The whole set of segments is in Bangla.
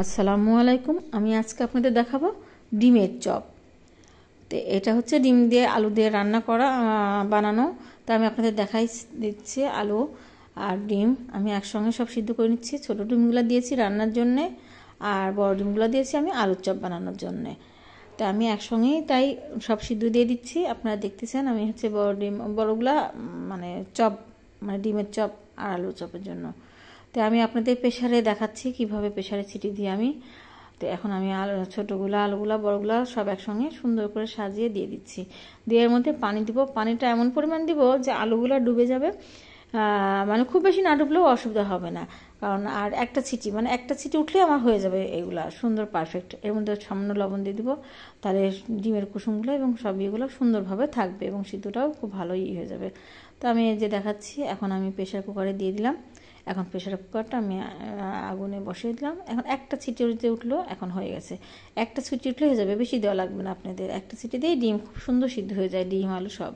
আসসালামু আলাইকুম। আমি আজকে আপনাদের দেখাবো ডিমের চপ। তো এটা হচ্ছে ডিম দিয়ে আলু দিয়ে রান্না করা বানানো। তো আমি আপনাদের দেখাই দিচ্ছি আলু আর ডিম আমি একসঙ্গে সব সিদ্ধ করে নিচ্ছি। ছোটো ডিমগুলো দিয়েছি রান্নার জন্যে আর বড় ডিমগুলো দিয়েছি আমি আলুর চপ বানানোর জন্যে। তো আমি একসঙ্গেই তাই সব সিদ্ধ দিয়ে দিচ্ছি। আপনারা দেখতেছেন আমি হচ্ছে বড় ডিম বড়গুলা মানে চপ মানে ডিমের চপ আর আলুর চপের জন্য। তো আমি আপনাদের প্রেসারে দেখাচ্ছি কিভাবে প্রেসারে সিটি দিয়ে আমি। তো এখন আমি ছোটোগুলো আলুগুলো বড়গুলো সব একসঙ্গে সুন্দর করে সাজিয়ে দিয়ে দিচ্ছি। দিয়ে এর মধ্যে পানি দিব। পানিটা এমন পরিমাণ দিব যে আলুগুলো ডুবে যাবে, মানে খুব বেশি না ডুবলেও অসুবিধা হবে না, কারণ আর একটা সিটি উঠলে আমার হয়ে যাবে এগুলা সুন্দর পারফেক্ট। এর মধ্যে সামান্য লবণ দিয়ে দিব, তাহলে ডিমের কুসুমগুলো এবং সব ইয়েগুলো সুন্দরভাবে থাকবে এবং সিদ্ধটাও খুব ভালোই হয়ে যাবে। তো আমি এই যে দেখাচ্ছি, এখন আমি প্রেসার কুকারে দিয়ে দিলাম। এখন প্রেসার কুকারটা আমি আগুনে বসিয়ে দিলাম। এখন একটা সিটি উঠলো, এখন হয়ে গেছে। একটা সিটি উঠলে হয়ে যাবে, বেশি দেওয়া লাগবে না আপনাদের। একটা সিটি দিয়ে ডিম খুব সুন্দর সিদ্ধ হয়ে যায়, ডিম আলু সব।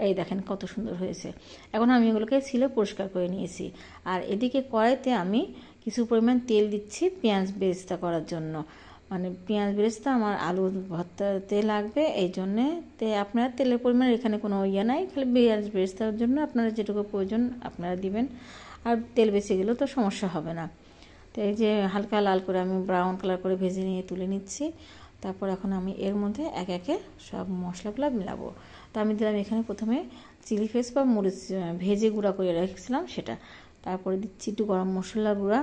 এই দেখেন কত সুন্দর হয়েছে। এখন আমি এগুলোকে ছিলে পরিষ্কার করে নিয়েছি। আর এদিকে কড়াইতে আমি কিছু পরিমাণ তেল দিচ্ছি পেঁয়াজ বেরেস্তা করার জন্য। মানে পেঁয়াজ বেরেস্তা আমার আলু ভর্তাতে লাগবে, এই জন্যে। আপনারা তেলের পরিমাণ এখানে কোনো ইয়ে নাই, খালি পেঁয়াজ বেরেস্তার জন্য আপনারা যেটুকু প্রয়োজন আপনারা দিবেন। আর তেল বেশি গেলেও তো সমস্যা হবে না। তো এই যে হালকা লাল করে আমি ব্রাউন কালার করে ভেজে নিয়ে তুলে নিচ্ছি। তারপর এখন আমি এর মধ্যে একে একে সব মশলাগুলো মিলাবো। তো আমি দিলাম এখানে প্রথমে চিলি ফ্লেক্স বা মরিচ ভেজে গুঁড়া করে রেখেছিলাম সেটা। তারপরে দিচ্ছি একটু গরম মশলা গুঁড়া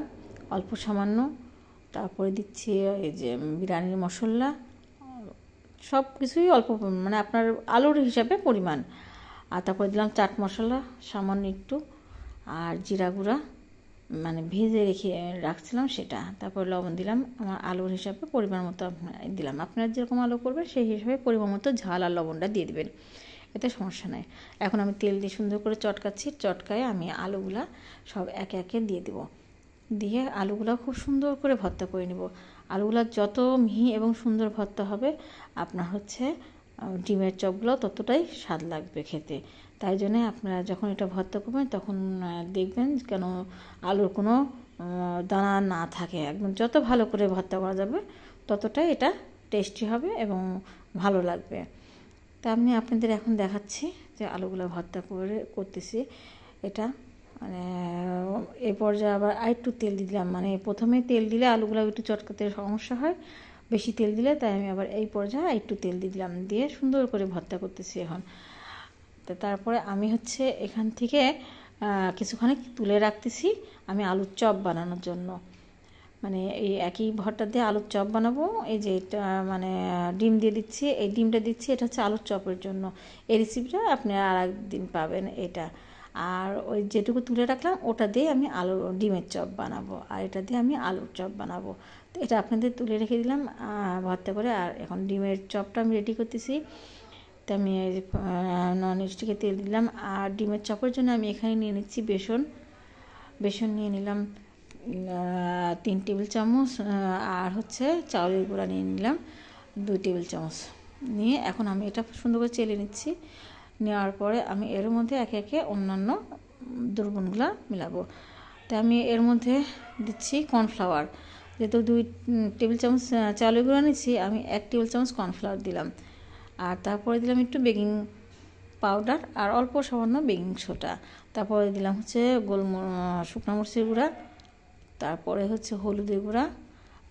অল্প সামান্য। তারপরে দিচ্ছি এই যে বিরিয়ানির মশলা, সব কিছুই অল্প মানে আপনার আলুর হিসাবে পরিমাণ। আর তারপরে দিলাম চাট মশলা সামান্য একটু, আর জিরা গুঁড়া মানে ভেজে রাখছিলাম সেটা। তারপর লবণ দিলাম আমার আলুর হিসাবে পরিমাণ মতো দিলাম। আপনারা যেরকম আলু করবেন সেই হিসাবে পরিমাণ মতো ঝাল আর লবণটা দিয়ে দেবেন, এতে সমস্যা নাই। এখন আমি তেল দিয়ে সুন্দর করে চটকাচ্ছি। চটকায় আমি আলুগুলা সব একে একে দিয়ে দেবো। দিয়ে আলুগুলো খুব সুন্দর করে ভর্তা করে নেব। আলুগুলো যত মিহি এবং সুন্দর ভর্তা হবে আপনার হচ্ছে ডিমের চপগুলো ততটাই স্বাদ লাগবে খেতে। তাই জন্যে আপনারা যখন এটা ভর্তা করবেন তখন দেখবেন কেন আলুর কোনো দানা না থাকে। একদম যত ভালো করে ভর্তা করা যাবে ততটাই এটা টেস্টি হবে এবং ভালো লাগবে। তা আমি আপনাদের এখন দেখাচ্ছি যে আলুগুলো ভর্তা করতেছি এটা। মানে এই পর্যায়ে আবার আরেকটু তেল দিলাম। মানে প্রথমে তেল দিলে আলুগুলো একটু চটকাতে সমস্যা হয়, বেশি তেল দিলে, তাই আমি আবার এই পর্যায়ে একটু তেল দিলাম, দিয়ে সুন্দর করে ভর্তা করতেছি এখন। তো তারপরে আমি হচ্ছে এখান থেকে কিছুখানি তুলে রাখতেছি আমি আলুর চপ বানানোর জন্য। মানে এই একই ভর্তা দিয়ে আলুর চপ বানাবো। এই যে এটা মানে ডিম দিয়ে দিচ্ছি, এই ডিমটা দিচ্ছি, এটা হচ্ছে আলুর চপের জন্য। এই রেসিপিটা আপনি আর একদিন পাবেন এটা। আর ওই যেটুকু তুলে রাখলাম ওটা দিয়ে আমি ডিমের চপ বানাবো, আর এটা দিয়ে আমি আলুর চপ বানাবো। তো এটা আপনাদের তুলে রেখে দিলাম ভর্তা করে। আর এখন ডিমের চপটা আমি রেডি করতেছি। তো আমি নন স্টিকে তেল দিলাম। আর ডিমের চপের জন্য আমি এখানে নিয়ে নিচ্ছি বেসন নিয়ে নিলাম 3 টেবিল চামচ, আর হচ্ছে চাউলের গুঁড়া নিয়ে নিলাম 2 টেবিল চামচ নিয়ে এখন আমি এটা সুন্দর করে চেলে নিচ্ছি। নেওয়ার পরে আমি এর মধ্যে একে একে অন্যান্য দ্রবণগুলো মিলাবো। তো আমি এর মধ্যে দিচ্ছি কর্নফ্লাওয়ার। যেহেতু 2 টেবিল চামচ চাউলের গুঁড়া নিচ্ছি, আমি 1 টেবিল চামচ কর্নফ্লাওয়ার দিলাম। আর তারপরে দিলাম একটু বেকিং পাউডার আর অল্প সামান্য বেকিং সোডা। তারপরে দিলাম হচ্ছে শুকনো মরিচের গুঁড়া। তারপরে হচ্ছে হলুদের গুঁড়া।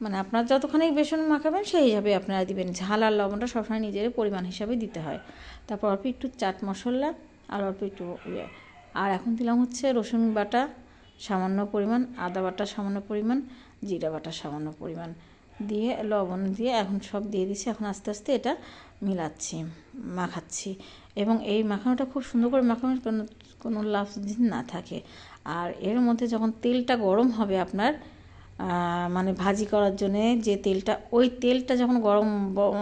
মানে আপনার যতখানি বেসন মাখাবেন সেই হিসাবে আপনারা দিবেন। ঝাল আর লবণটা সবসময় নিজের পরিমাণ হিসাবে দিতে হয়। তারপর অল্প একটু চাট মশলা আর অল্প একটু আর এখন দিলাম হচ্ছে রসুন বাটা সামান্য পরিমাণ, আদা বাটা সামান্য পরিমাণ, জিরা বাটা সামান্য পরিমাণ দিয়ে লবণ দিয়ে এখন সব দিয়ে দিচ্ছি। এখন আস্তে আস্তে এটা মাখাচ্ছি এবং এই মাখানোটা খুব সুন্দর করে মাখানো, কোনো লাফ না থাকে। আর এর মধ্যে যখন তেলটা গরম হবে আপনার মানে ভাজি করার জন্যে যে তেলটা, ওই তেলটা যখন গরম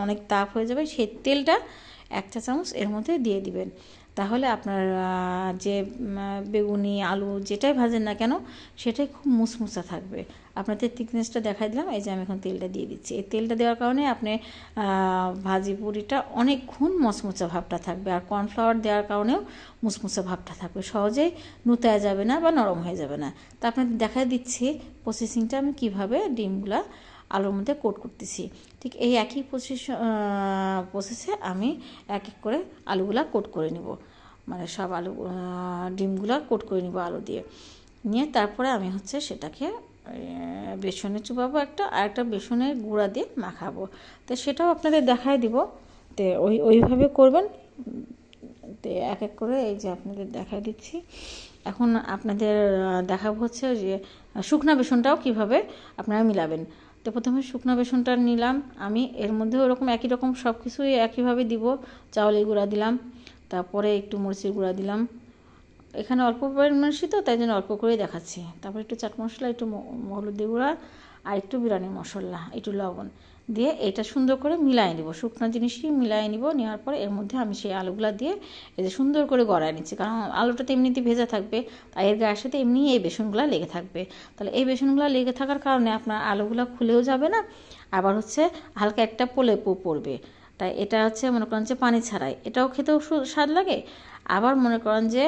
অনেক তাপ হয়ে যাবে সেই তেলটা 1 চা চামচ এর মধ্যে দিয়ে দিবেন। তাহলে আপনার যে বেগুনি আলু যেটাই ভাজেন না কেন সেটাই খুব মুসমুসা থাকবে। আপনাদের থিকনেসটা দেখাই দিলাম। এই যে আমি এখন তেলটা দিয়ে দিচ্ছি। এই তেলটা দেওয়ার কারণে আপনি ভাজি পুরিটা অনেকক্ষণ মচমচা ভাবটা থাকবে, আর কর্নফ্লাওয়ার দেওয়ার কারণেও মুসমুসা ভাবটা থাকবে, সহজেই নুতায়া যাবে না বা নরম হয়ে যাবে না। তা আপনাদের দেখাই দিচ্ছি প্রসেসিংটা আমি কিভাবে ডিমগুলা আলুর মধ্যে কোট করতেছি। ঠিক এই একই প্রসেসে আমি এক এক করে আলুগুলা কোট করে নিব, মানে সব আলু ডিমগুলা কোট করে নিব আলু দিয়ে। নিয়ে তারপরে আমি হচ্ছে সেটাকে বেসনে চুবাবো আর একটা বেসনের গুঁড়া দিয়ে মাখাবো। তো সেটাও আপনাদের দেখায় দিব। তো ওইভাবে করবেন। তো এক এক করে এই যে আপনাদের দেখাই দিচ্ছি। এখন আপনাদের দেখাবো হচ্ছে যে শুকনা বেসনটাও কিভাবে আপনারা মিলাবেন। তো প্রথমে শুকনা বেসনটা নিলাম আমি, এর মধ্যে ওরকম একই রকম সব কিছুই একইভাবে দিব। চাউলের গুঁড়া দিলাম, তারপরে একটু মরিচের গুঁড়া দিলাম। এখানে অল্প পরিমাণই তো, তাই জন্য অল্প করেই দেখাচ্ছি। তারপর একটু চাট মশলা, একটু হলুদের গুঁড়া, আর একটু বিরিয়ানি মশলা, একটু লবণ দিয়ে এটা সুন্দর করে মিলাই নিব। শুকনো জিনিসই মিলাই নিব। নেওয়ার পরে এর মধ্যে আমি সেই আলুগুলা দিয়ে এই যে সুন্দর করে গড়ায় নিচ্ছি, কারণ আলুটা তো এমনিতে ভেজা থাকবে, তাই এর গায়ের সাথে এমনি এই বেসনগুলো লেগে থাকবে। তাহলে এই বেসনগুলো লেগে থাকার কারণে আপনার আলুগুলো খুলেও যাবে না, আবার হচ্ছে হালকা একটা প্রলেপও পড়বে। তাই এটা হচ্ছে মনে করেন যে পানি ছাড়াই এটাও খেতেও স্বাদ লাগে। আবার মনে করেন যে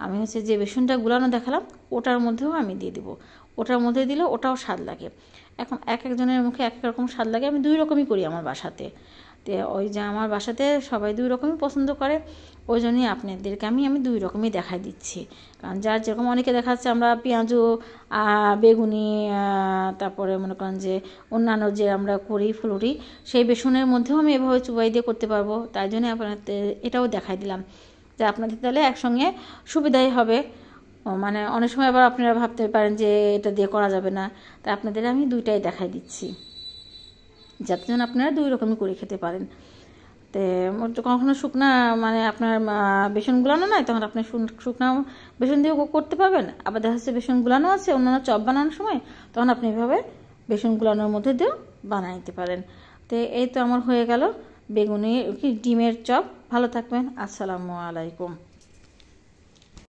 আমি হচ্ছে যে বেসনটা গুলানো দেখালাম ওটার মধ্যেও আমি দিয়ে দেবো, ওটার মধ্যে দিলে ওটাও স্বাদ লাগে। এখন এক একজনের মুখে এক এক রকম স্বাদ লাগে। আমি 2 রকমই করি আমার বাসাতে। তো ওই যে আমার বাসাতে সবাই 2 রকমই পছন্দ করে, ওই জন্যই আপনাদেরকে আমি 2 রকমই দেখাই দিচ্ছি। কারণ যার যেরকম অনেকে দেখাচ্ছে আমরা পেঁয়াজু, বেগুনি, তারপরে মনে করেন যে অন্যান্য যে আমরা করি ফুলুরি, সেই বেসনের মধ্যেও আমি এভাবে চুবাই দিয়ে করতে পারবো। তাই জন্য আপনাদের এটাও দেখাই দিলাম যে আপনাদের তাহলে একসঙ্গে সুবিধাই হবে। মানে অনেক সময় আবার আপনারা ভাবতে পারেন যে এটা দিয়ে করা যাবে না, তাই আপনাদের আমি 2টাই দেখাই দিচ্ছি, যাতে যেন আপনারা 2 রকমই করে খেতে পারেন। তো কখনো শুকনা মানে আপনার বেসন গুলানো নয়, তখন আপনি শুকনা বেসন দিয়েও করতে পারবেন। আবার দেখা যাচ্ছে বেসন গুলানো আছে অন্যান্য চপ বানানোর সময়, তখন আপনি এভাবে বেসন গুলানোর মধ্যে দিয়েও বানিয়ে নিতে পারেন। তো এই তো আমার হয়ে গেল বেগুনি ডিমের চপ। ভালো থাকবেন। আসসালামু আলাইকুম।